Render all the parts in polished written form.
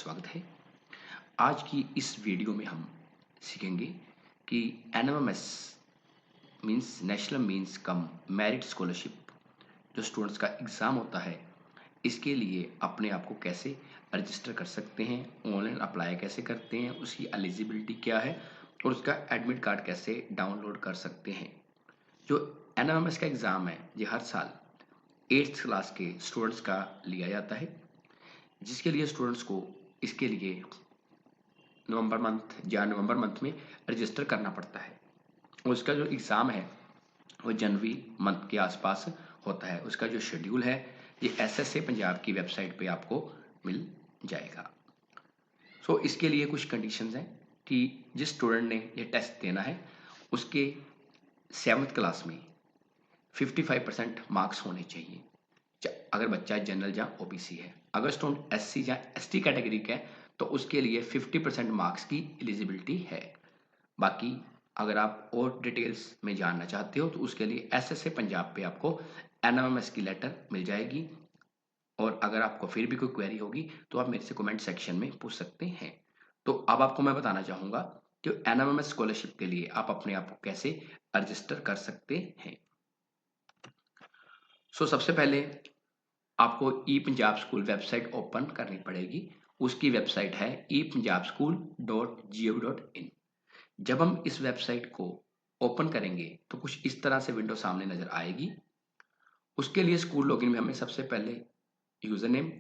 स्वागत है। आज की इस वीडियो में हम सीखेंगे कि NMIMS means national means cum merit scholarship जो स्टूडेंट्स का एग्ज़ाम होता है, इसके लिए अपने आप को कैसे रजिस्टर कर सकते हैं, ऑनलाइन अप्लाई कैसे करते हैं, उसकी एलिजिबिलिटी क्या है और उसका एडमिट कार्ड कैसे डाउनलोड कर सकते हैं। जो एनएमएमएस का एग्ज़ाम है, ये हर साल 8th क्लास के स्टूडेंट्स का लिया जाता है, जिसके लिए स्टूडेंट्स को इसके लिए नवंबर मंथ में रजिस्टर करना पड़ता है। उसका जो एग्ज़ाम है वो जनवरी मंथ के आसपास होता है। उसका जो शेड्यूल है ये एसएसए पंजाब की वेबसाइट पे आपको मिल जाएगा। इसके लिए कुछ कंडीशंस हैं कि जिस स्टूडेंट ने ये टेस्ट देना है उसके 7th क्लास में 55% मार्क्स होने चाहिए, अगर बच्चा जनरल या ओबीसी है। अगर स्टूडेंट एससी या एसटी कैटेगरी का है तो उसके लिए 50% मार्क्स की एलिजिबिलिटी है। बाकी अगर आप और डिटेल्स में जानना चाहते हो तो उसके लिए एसएसए पंजाब पे आपको एनएमएमएस की लेटर मिल जाएगी। और अगर आपको फिर भी कोई क्वेरी होगी तो आप मेरे से कमेंट सेक्शन में पूछ सकते हैं। तो अब आपको मैं बताना चाहूँगा कि एनएमएमएस स्कॉलरशिप के लिए आप अपने आप को कैसे रजिस्टर कर सकते हैं। सबसे पहले आपको ई पंजाब स्कूल वेबसाइट ओपन करनी पड़ेगी। उसकी वेबसाइट है epunjabschool.gov.in। जब हम इस वेबसाइट को ओपन करेंगे तो कुछ इस तरह से विंडो सामने नजर आएगी। उसके लिए स्कूल लॉगिन में हमें सबसे पहले यूजर नेम,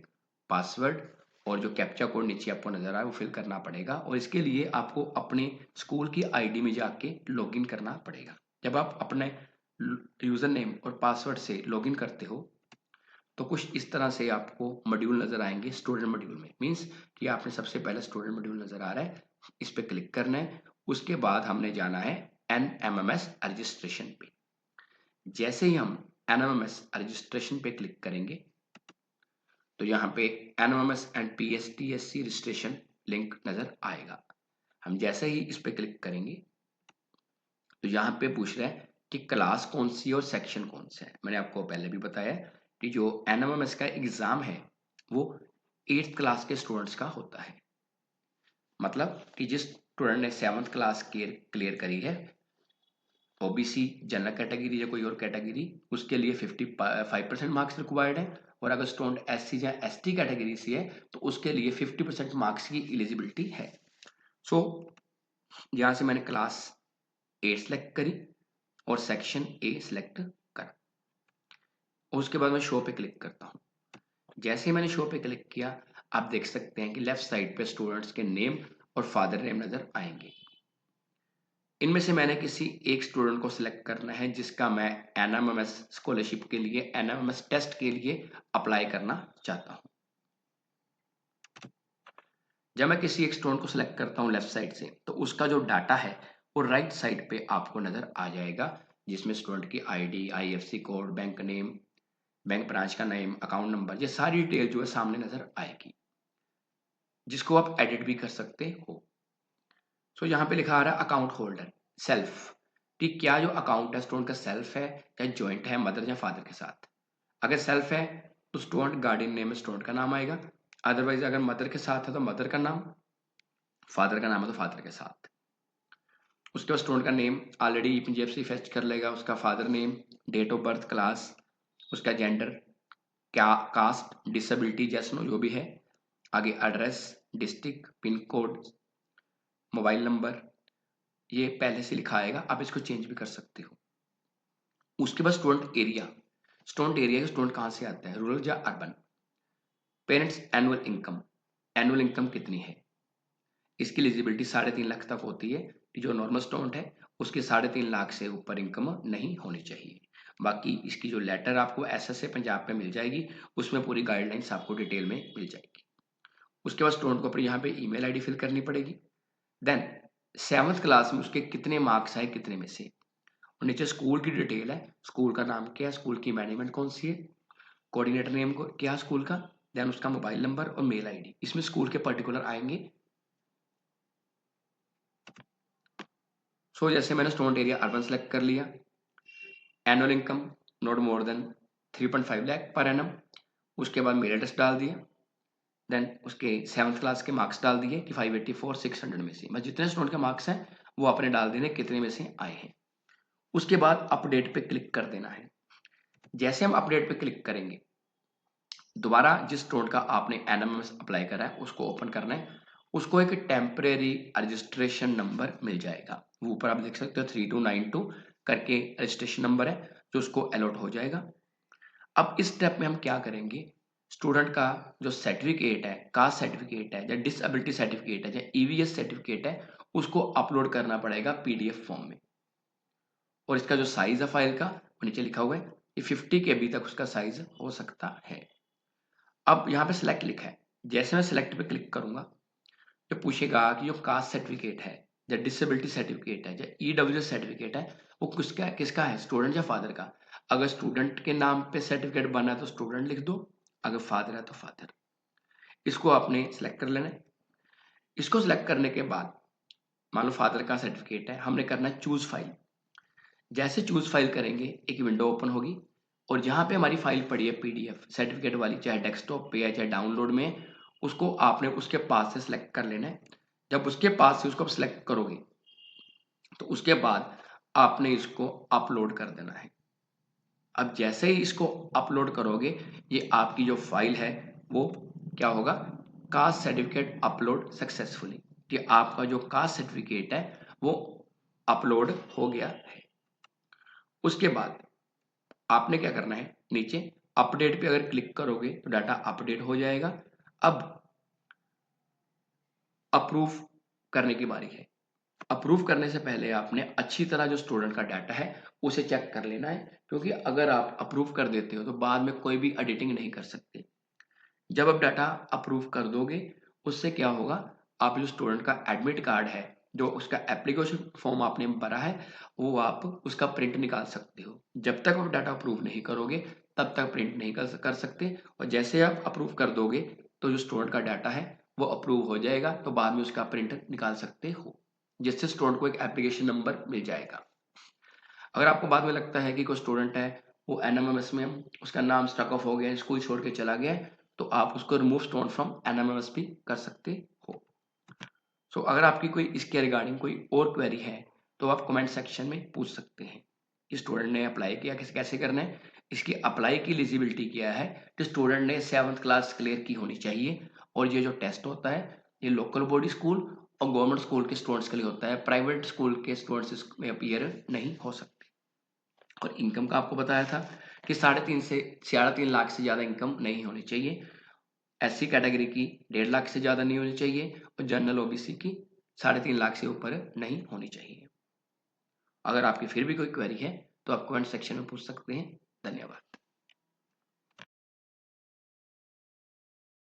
पासवर्ड और जो कैप्चा कोड नीचे आपको नजर आए वो फिल करना पड़ेगा। और इसके लिए आपको अपने स्कूल की आईडी में जाके लॉगिन करना पड़ेगा। जब आप अपने यूजर नेम और पासवर्ड से लॉगिन करते हो तो कुछ इस तरह से आपको मॉड्यूल नजर आएंगे। स्टूडेंट मॉड्यूल में मीन्स कि आपने सबसे पहले स्टूडेंट मॉड्यूल नजर आ रहा है, इस पर क्लिक करना है। उसके बाद हमने जाना है एनएमएमएस रजिस्ट्रेशन पे। जैसे ही हम एनएमएमएस रजिस्ट्रेशन पे क्लिक करेंगे तो यहाँ पे एनएमएमएस एंड पीएसटीएससी रजिस्ट्रेशन लिंक नजर आएगा। हम जैसे ही इस पे क्लिक करेंगे तो यहाँ पे पूछ रहा है कि क्लास कौन सी और सेक्शन कौन सा है। मैंने आपको पहले भी बताया कि जो एनएमएमएस का एग्जाम है वो 8th क्लास के स्टूडेंट्स का होता है। मतलब कि जिस स्टूडेंट ने 7th क्लास क्लियर करी है, ओबीसी, जनरल कैटेगरी या कोई और कैटेगरी, उसके लिए 55% मार्क्स रिक्वायर्ड है। और अगर स्टूडेंट एससी या एसटी कैटेगरी से है तो उसके लिए 50% मार्क्स की एलिजिबिलिटी है। सो यहाँ से मैंने क्लास 8 सेलेक्ट करी और सेक्शन ए सिलेक्ट करा। उसके बाद मैं शो पे क्लिक करता हूँ। जैसे ही मैंने शो पे क्लिक किया आप देख सकते हैं कि लेफ्ट साइड पे स्टूडेंट्स के नेम और फादर नेम नजर आएंगे। इनमें से मैंने किसी एक स्टूडेंट को सिलेक्ट करना है जिसका मैं एनएमएमएस स्कॉलरशिप के लिए, एनएमएमएस टेस्ट के लिए अप्लाई करना चाहता हूँ। जब मैं किसी एक स्टूडेंट को सिलेक्ट करता हूँ लेफ्ट साइड से तो उसका जो डाटा है वो राइट साइड पे आपको नजर आ जाएगा, जिसमें स्टूडेंट की ID, IFSC code, bank name, bank branch का नेम, अकाउंट नंबर, ये सारी डिटेल जो है सामने नजर आएगी, जिसको आप एडिट भी कर सकते हो। यहाँ पे लिखा आ रहा है अकाउंट होल्डर सेल्फ, कि क्या जो अकाउंट है स्टूडेंट का सेल्फ है या ज्वाइंट है मदर या फादर के साथ। अगर सेल्फ है तो स्टूडेंट गार्डियन नेम में स्टूडेंट का नाम आएगा। अदरवाइज अगर मदर के साथ है तो मदर का नाम, फादर का नाम है तो फादर के साथ। उसके बाद स्टूडेंट का नेम ऑलरेडी ईपीएफसी फेच कर लेगा, उसका father name, date of birth, class, उसका जेंडर, क्या कास्ट, डिसेबिलिटी जैसे नो जो भी है। आगे address, district, pin code, mobile number, ये पहले से लिखा आएगा, आप इसको चेंज भी कर सकते हो। उसके बाद student area, student area student कहाँ से आता है, रूरल या urban. Parents annual income, annual income कितनी है। इसकी एलिजिबिलिटी 3.5 लाख तक होती है कि जो नॉर्मल स्टूडेंट है उसके 3.5 लाख से ऊपर इनकम नहीं होनी चाहिए। बाकी इसकी जो लेटर आपको एसएसए पंजाब पे मिल जाएगी उसमें पूरी गाइडलाइंस आपको डिटेल में मिल जाएगी। उसके बाद स्टूडेंट को अपनी यहाँ पे ईमेल आईडी फिल करनी पड़ेगी। देन 7th क्लास में उसके कितने मार्क्स आए, कितने में से। और नीचे स्कूल की डिटेल है, स्कूल का नाम क्या है, स्कूल की मैनेजमेंट कौन सी है, कोऑर्डिनेटर नेम को क्या स्कूल का, देन उसका मोबाइल नंबर और मेल आईडी, इसमें स्कूल के पर्टिकुलर आएंगे। जैसे मैंने स्टूडेंट एरिया अर्बन सेलेक्ट कर लिया। Annual income not more than 3.5 lakh per annum. उसके बाद मेल एड्रेस डाल दिया। देन उसके 7th क्लास के मार्क्स डाल दिए कि 584 600 में से बस जितने स्टूडेंट के मार्क्स हैं वो आपने डाल देने कितने में से आए हैं। उसके बाद अपडेट पे क्लिक कर देना है। जैसे हम अपडेट पे क्लिक करेंगे, दोबारा जिस स्टूडेंट का आपने एनएमएमएस अप्लाई करा है उसको ओपन करना है, उसको एक टेम्परेरी रजिस्ट्रेशन नंबर मिल जाएगा। वो ऊपर आप देख सकते हो 3292 करके रजिस्ट्रेशन नंबर है जो उसको अलॉट हो जाएगा। अब इस स्टेप में हम क्या करेंगे, स्टूडेंट का जो सर्टिफिकेट है, कास्ट सर्टिफिकेट है या डिसेबिलिटी सर्टिफिकेट है या ईवीएस सर्टिफिकेट है, उसको अपलोड करना पड़ेगा पीडीएफ फॉर्म में। और इसका जो साइज है फाइल का वो नीचे लिखा हुआ है कि 50 केबी तक उसका साइज हो सकता है। अब यहाँ पे सिलेक्ट लिखा है, जैसे मैं सिलेक्ट पे क्लिक करूंगा तो पूछेगा कि जो कास्ट सर्टिफिकेट है या डिसेबिलिटी सर्टिफिकेट है या ईडब्ल्यूएस सर्टिफिकेट है वो किसका है, स्टूडेंट या फादर का। अगर स्टूडेंट के नाम पे सर्टिफिकेट बना है तो स्टूडेंट लिख दो, अगर फादर है तो फादर। इसको आपने सिलेक्ट कर लेना है। इसको सिलेक्ट करने के बाद मान लो फादर का सर्टिफिकेट है, हमने करना है चूज फाइल। जैसे चूज फाइल करेंगे एक विंडो ओपन होगी और जहां पे हमारी फाइल पड़ी है पीडीएफ सर्टिफिकेट वाली, चाहे डेस्कटॉप पे है चाहे डाउनलोड में, उसको आपने उसके पास से सिलेक्ट कर लेना है। जब उसके पास से उसको सिलेक्ट करोगे तो उसके बाद आपने इसको अपलोड कर देना है। अब जैसे ही इसको अपलोड करोगे ये आपकी जो फाइल है वो क्या होगा, कास्ट सर्टिफिकेट अपलोड सक्सेसफुली, कि आपका जो कास्ट सर्टिफिकेट है वो अपलोड हो गया है। उसके बाद आपने क्या करना है, नीचे अपडेट पे अगर क्लिक करोगे तो डाटा अपडेट हो जाएगा। अब अप्रूव करने की बारी है। अप्रूव करने से पहले आपने अच्छी तरह जो स्टूडेंट का डाटा है उसे चेक कर लेना है, क्योंकि अगर आप अप्रूव कर देते हो तो बाद में कोई भी एडिटिंग नहीं कर सकते। जब आप डाटा अप्रूव कर दोगे उससे क्या होगा, आप जो स्टूडेंट का एडमिट कार्ड है, जो उसका एप्लीकेशन फॉर्म आपने भरा है, वो आप उसका प्रिंट निकाल सकते हो। जब तक आप डाटा अप्रूव नहीं करोगे तब तक प्रिंट नहीं कर सकते। और जैसे आप अप्रूव कर दोगे तो जो स्टूडेंट का डाटा है वो अप्रूव हो जाएगा, तो बाद में उसका प्रिंट निकाल सकते हो, जिससे स्टूडेंट को एक एप्लीकेशन नंबर मिल जाएगा। अगर आपको बाद में लगता है कि कोई स्टूडेंट है वो एनएमएमएस में उसका नाम स्टक ऑफ हो गया, स्कूल छोड़ के चला गया है, तो आप उसको रिमूव स्टूडेंट फ्रॉम एनएमएमएस भी कर सकते हो। सो अगर आपकी कोई इसके रिगार्डिंग कोई और क्वेरी है तो आप कमेंट सेक्शन में पूछ सकते हैं कि स्टूडेंट ने अप्लाई किया कैसे करना है। इसकी अप्लाई की एलिजिबिलिटी क्या है, कि स्टूडेंट ने 7th क्लास क्लियर की होनी चाहिए। और ये जो टेस्ट होता है ये लोकल बॉडी स्कूल और गवर्नमेंट स्कूल के स्टूडेंट्स के लिए होता है, प्राइवेट स्कूल के स्टूडेंट्स इसमें अपीयर नहीं हो सकते। और इनकम का आपको बताया था कि 3.5 से ज़्यादा इनकम नहीं होनी चाहिए। एससी कैटेगरी की 1.5 लाख से ज़्यादा नहीं होनी चाहिए और जनरल ओबीसी की 3.5 लाख से ऊपर नहीं होनी चाहिए। अगर आपकी फिर भी कोई क्वेरी है तो आप कमेंट सेक्शन में पूछ सकते हैं। धन्यवाद।